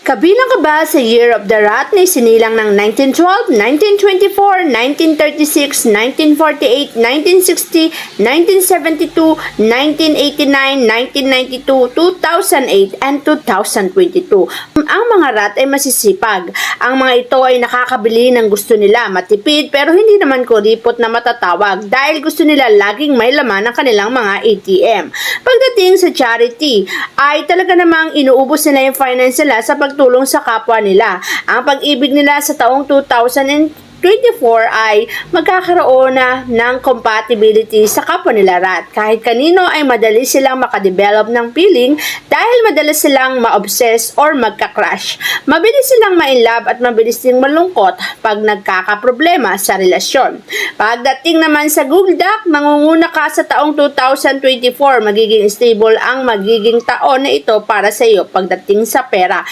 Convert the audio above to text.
Kabilang ka ba sa Year of the Rat na isinilang ng 1912, 1924, 1936, 1948, 1960, 1972, 1989, 1992, 2008, and 2022? Ang mga rat ay masisipag. Ang mga ito ay nakakabili ng gusto nila, matipid pero hindi naman kuripot na matatawag dahil gusto nila laging may laman ng kanilang mga ATM. Pagdating sa charity, ay talaga namang inuubos nila yung finance nila sa pagtulong sa kapwa nila. Ang pag-ibig nila sa taong 2024 ay magkakaroon na ng compatibility sa kapwa nila rat. Kahit kanino ay madali silang makadevelop ng feeling dahil madalas silang ma-obsess or magka-crush. Mabilis silang ma-inlove at mabilis ding malungkot pag nagkakaproblema sa relasyon. Pagdating naman sa Google Doc, mangunguna ka sa taong 2024, magiging stable ang magiging taon na ito para sa iyo pagdating sa pera.